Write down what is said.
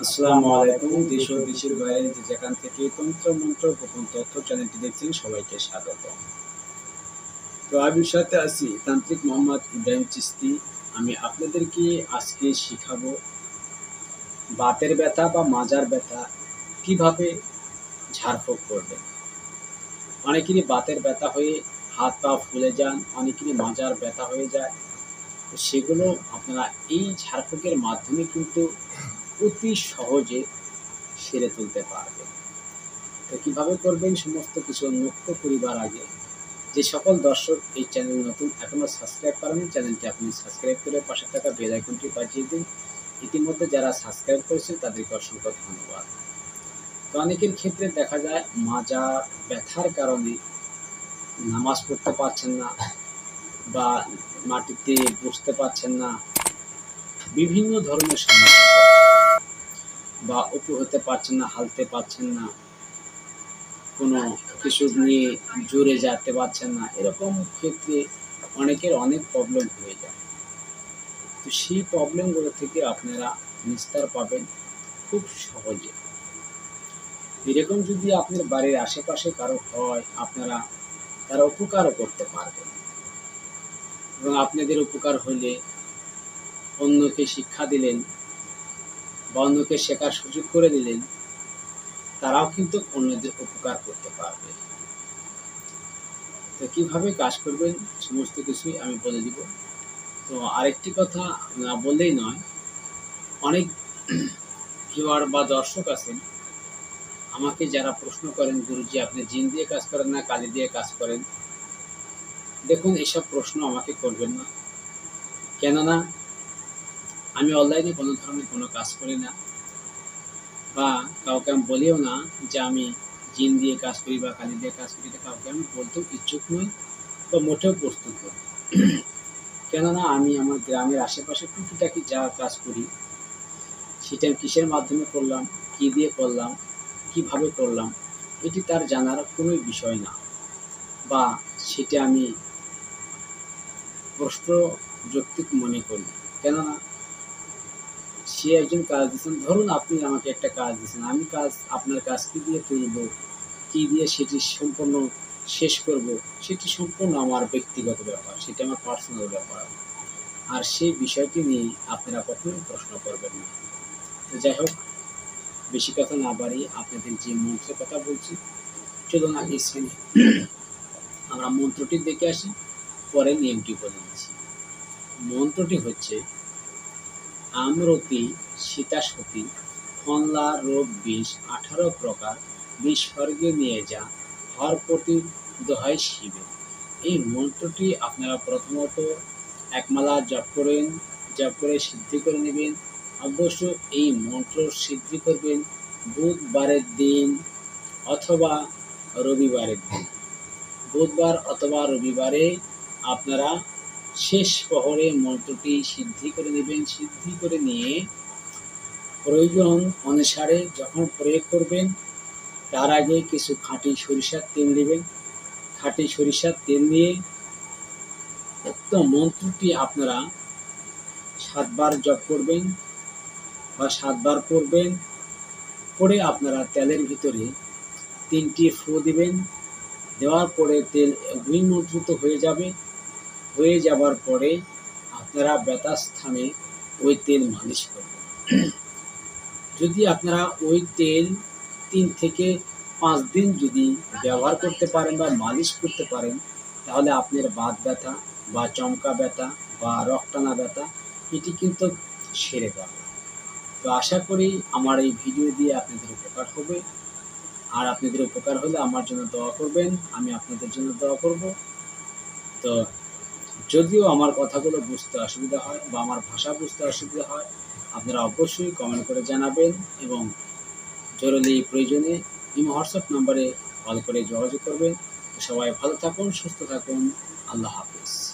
আসসালামু আলাইকুম। দেশ ও দেশের বাইরে যে যেখান থেকে তন্ত্র মন্ত্র গোপন তথ্য চ্যানেলটি দেখছেন সবাইকে স্বাগত। তো আমি সাথে আছি তান্ত্রিক মোহাম্মদ ইব্রাহিম চিস্তি। আমি আপনাদেরকে আজকে শিখাবো বাতের ব্যথা বা মাজার ব্যথা কিভাবে ঝাড়ফুঁক করবেন। অনেকেরই বাতের ব্যথা হয়ে হাত পা ফুলে যান, অনেকেরই মাজার ব্যথা হয়ে যায়। তো সেগুলো আপনারা এই ঝাড়ফুঁকের মাধ্যমে কিন্তু অতি সহজে সেরে তুলতে পারবেন। তো কীভাবে করবেন সমস্ত কিছু উন্মুক্ত করিবার আগে যে সকল দর্শক এই চ্যানেল নতুন এখনও সাবস্ক্রাইব করেনি, চ্যানেলটি আপনি সাবস্ক্রাইব করে পাশে থাকা বেল আইকনটি বাজিয়ে দিন। ইতিমধ্যে যারা সাবস্ক্রাইব করেছেন তাদেরকে অসংখ্য ধন্যবাদ। তো অনেকের ক্ষেত্রে দেখা যায় মাজা ব্যথার কারণে নামাজ পড়তে পারছেন না বা মাটিতে বসতে পারছেন না, বিভিন্ন ধরনের সমস্যা বা উপর হতে পারছেন না, হালতে পারছেন না, কোনো কিছু নিয়ে জোরে যেতে পারছেন না, এরকম ক্ষেত্রে অনেকের অনেক প্রবলেম হয়ে যায়। তো সেই প্রবলেমগুলো থেকে আপনারা নিস্তার পাবেন খুব সহজে। এরকম যদি আপনার বাড়ির আশেপাশে কারো হয়, আপনারা তারা উপকারও করতে পারবেন এবং আপনাদের উপকার হলে অন্যকে শিক্ষা দিলেন বা অন্যকে শেখার সুযোগ করে দিলেন, তারাও কিন্তু অন্যদের উপকার করতে পারবে। তো কীভাবে কাজ করবেন সমস্ত কিছুই আমি বলে দিব। তো আরেকটি কথা না বললেই নয়, অনেক ভিউয়ার বা দর্শক আছেন আমাকে যারা প্রশ্ন করেন, গুরুজি আপনি জিন দিয়ে কাজ করেন না কালি দিয়ে কাজ করেন? দেখুন, এসব প্রশ্ন আমাকে করবেন না, কেননা আমি অনলাইনে কোনো ধরনের কোনো কাজ করি না বা কাউকে আমি বলিও না যে আমি জিন দিয়ে কাজ করি বা কালি দিয়ে কাজ করি। এটা কাউকে আমি বলতেও ইচ্ছুক নই বা মোটেও প্রস্তুত নই। কেননা আমি আমার গ্রামের আশেপাশে টুকিটাকি যা কাজ করি সেটা আমি কিসের মাধ্যমে করলাম, কী দিয়ে করলাম, কীভাবে করলাম, এটি তার জানার কোনো বিষয় না বা সেটা আমি প্রশ্নযৌক্তিক মনে করি। কেননা সে একজন কাজ দিচ্ছেন, ধরুন আপনি আমাকে একটা কাজ দিচ্ছেন, আমি আপনার কাজ কী দিয়ে তুলব, কী দিয়ে সেটি সম্পূর্ণ শেষ করব, সেটি সম্পূর্ণ আমার ব্যক্তিগত ব্যাপার, সেটি আমার পার্সোনাল ব্যাপার। আর সেই বিষয়টি নিয়ে আপনারা কখনোই প্রশ্ন করবেন না। তো যাই হোক, বেশি কথা না বাড়িয়ে আপনাদের যে মন্ত্রের কথা বলছি, চলুন আগে স্ক্রিনে আমরা মন্ত্রটি দেখে আসি, পরে নিয়মটি বলে দিচ্ছি। মন্ত্রটি হচ্ছে আমরতি সীতাসতী ফনলা রোগ বিষ 18 প্রকার বিষ স্বর্গে নিয়ে যা হরপতি দোহাই শিবে। এই মন্ত্রটি আপনারা প্রথমত একমালা জপ করে সিদ্ধি করে নেবেন। অবশ্য এই মন্ত্র সিদ্ধি করবেন বুধবারের দিন অথবা রবিবারের দিন। বুধবার অথবা রবিবারে আপনারা শেষ প্রহরে মন্ত্রটি সিদ্ধি করে নেবেন। সিদ্ধি করে নিয়ে প্রয়োজন অনুসারে যখন প্রয়োগ করবেন তার আগে কিছু খাঁটি সরিষার তেল নেবেন। খাঁটি সরিষার তেল নিয়ে উক্ত মন্ত্রটি আপনারা 7 বার জপ করবেন বা 7 বার পড়বেন। পরে আপনারা তেলের ভিতরে 3টি ফু দিবেন। দেওয়ার পরে তেল গুণমন্ত্রিত হয়ে যাবে। হয়ে যাবার পরে আপনারা ব্যথা স্থানে ওই তেল মালিশ করবেন। যদি আপনারা ওই তেল 3 থেকে 5 দিন যদি ব্যবহার করতে পারেন বা মালিশ করতে পারেন, তাহলে আপনার বাত ব্যথা বা চমকা ব্যথা বা রক্তটানা ব্যথা এটি কিন্তু সেরে যাবে। তো আশা করি আমার এই ভিডিও দিয়ে আপনাদের উপকার হবে। আর আপনাদের উপকার হলে আমার জন্য দোয়া করবেন, আমি আপনাদের জন্য দোয়া করব। তো যদিও আমার কথাগুলো বুঝতে অসুবিধা হয় বা আমার ভাষা বুঝতে অসুবিধা হয়, আপনারা অবশ্যই কমেন্ট করে জানাবেন এবং জরুরি প্রয়োজনে ইমো হোয়াটসঅ্যাপ নম্বরে কল করে যোগাযোগ করবেন। সবাই ভালো থাকুন, সুস্থ থাকুন। আল্লাহ হাফেজ।